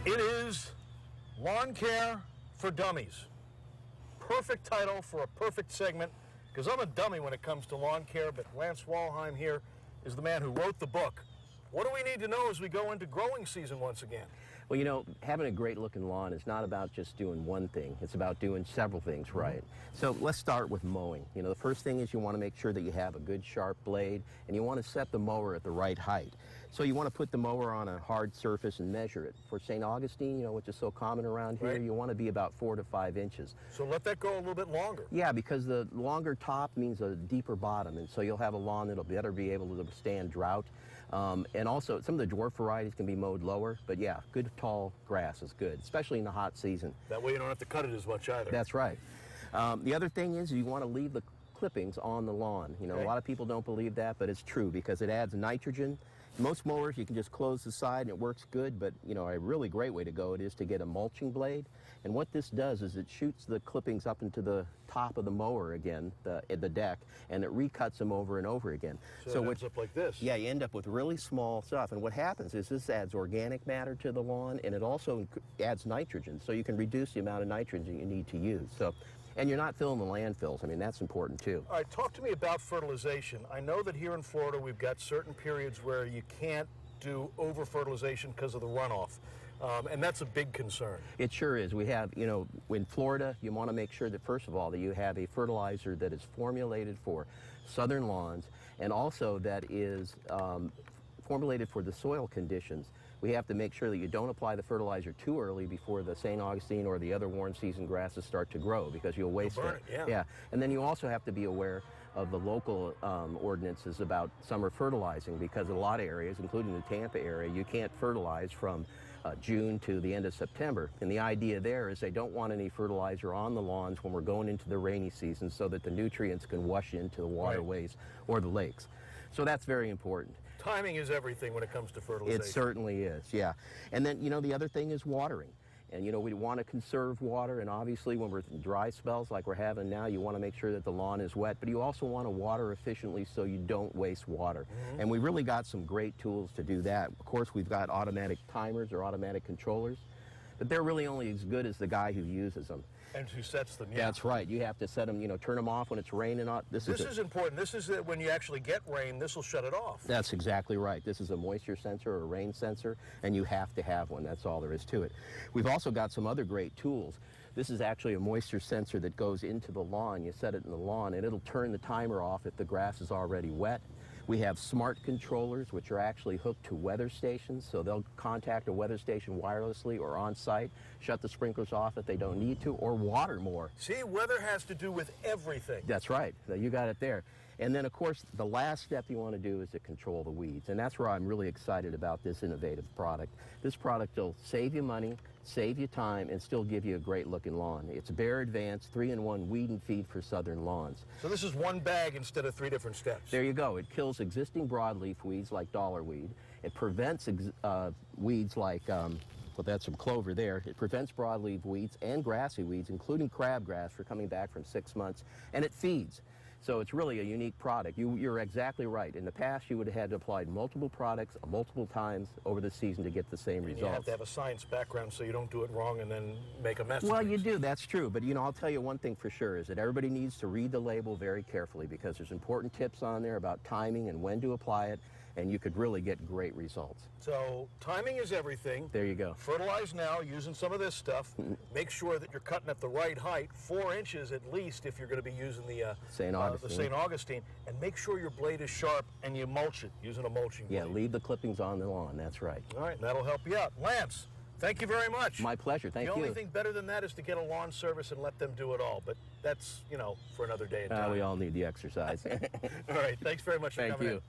It is Lawn Care for Dummies. Perfect title for a perfect segment, because I'm a dummy when it comes to lawn care, but Lance Walheim here is the man who wrote the book. What do we need to know as we go into growing season once again? Well, you know, having a great looking lawn is not about just doing one thing. It's about doing several things right. So let's start with mowing. You know, the first thing is you want to make sure that you have a good sharp blade, and you want to set the mower at the right height. So you want to put the mower on a hard surface and measure it. For St. Augustine, you know, which is so common around here, you want to be about 4 to 5 inches. So let that go a little bit longer. Yeah, because the longer top means a deeper bottom, and so you'll have a lawn that'll better be able to withstand drought. And also, some of the dwarf varieties can be mowed lower, but yeah, good tall grass is good, especially in the hot season. That way you don't have to cut it as much either. That's right. The other thing is you want to leave the clippings on the lawn. You know, a lot of people don't believe that, but it's true because it adds nitrogen. Most mowers, you can just close the side and it works good, but you know, a really great way to go it is to get a mulching blade. And what this does is it shoots the clippings up into the top of the mower again, the deck, and it recuts them over and over again. So it ends up like this. Yeah, you end up with really small stuff. And what happens is this adds organic matter to the lawn, and it also adds nitrogen, so you can reduce the amount of nitrogen you need to use. So. And you're not filling the landfills. I mean, that's important too. All right, talk to me about fertilization. I know that here in Florida we've got certain periods where you can't do over-fertilization because of the runoff, and that's a big concern. It sure is. We have, you know, in Florida, you want to make sure that, first of all, that you have a fertilizer that is formulated for southern lawns, and also that is formulated for the soil conditions. We have to make sure that you don't apply the fertilizer too early before the St. Augustine or the other warm season grasses start to grow, because you'll waste it. Yeah. And then you also have to be aware of the local ordinances about summer fertilizing, because in a lot of areas, including the Tampa area, you can't fertilize from June to the end of September. And the idea there is they don't want any fertilizer on the lawns when we're going into the rainy season, so that the nutrients can wash into the waterways or the lakes. So that's very important. Timing is everything when it comes to fertilization. It certainly is, yeah. And then, you know, the other thing is watering. And, you know, we want to conserve water, and obviously when we're in dry spells like we're having now, you want to make sure that the lawn is wet, but you also want to water efficiently so you don't waste water. And we really got some great tools to do that. Of course, we've got automatic timers or automatic controllers, but they're really only as good as the guy who uses them. And who sets them, That's right. You have to set them, you know, turn them off when it's raining. This is important. This is when you actually get rain, this will shut it off. That's exactly right. This is a moisture sensor or a rain sensor, and you have to have one. That's all there is to it. We've also got some other great tools. This is actually a moisture sensor that goes into the lawn. You set it in the lawn, and it'll turn the timer off if the grass is already wet. We have smart controllers, which are actually hooked to weather stations, so they'll contact a weather station wirelessly or on site, shut the sprinklers off if they don't need to, or water more. See, weather has to do with everything. That's right. So you got it there. And then, of course, the last step you want to do is to control the weeds. And that's where I'm really excited about this innovative product. This product will save you money, save you time, and still give you a great-looking lawn. It's Bayer Advanced 3-in-1 Weed and Feed for southern lawns. So this is one bag instead of 3 different steps. There you go. It kills existing broadleaf weeds like dollarweed. It prevents weeds like, well, that's some clover there. It prevents broadleaf weeds and grassy weeds, including crabgrass, for coming back from 6 months. And it feeds. So it's really a unique product. You're exactly right. In the past, you would have had to apply multiple products multiple times over the season to get the same results. You have to have a science background so you don't do it wrong and then make a mess of Well, things. you do. That's true. But, you know, I'll tell you one thing for sure is that everybody needs to read the label very carefully, because there's important tips on there about timing and when to apply it, and you could really get great results. So timing is everything. There you go. Fertilize now using some of this stuff. Make sure that you're cutting at the right height, 4 inches at least if you're going to be using the St. Augustine. And make sure your blade is sharp, and you mulch it using a mulching blade. Yeah, leave the clippings on the lawn. That's right. All right, that'll help you out. Lance, thank you very much. My pleasure. Thank you. The only thing better than that is to get a lawn service and let them do it all. But that's, you know, for another day and time. We all need the exercise. All right, thanks very much for coming in. Thank you.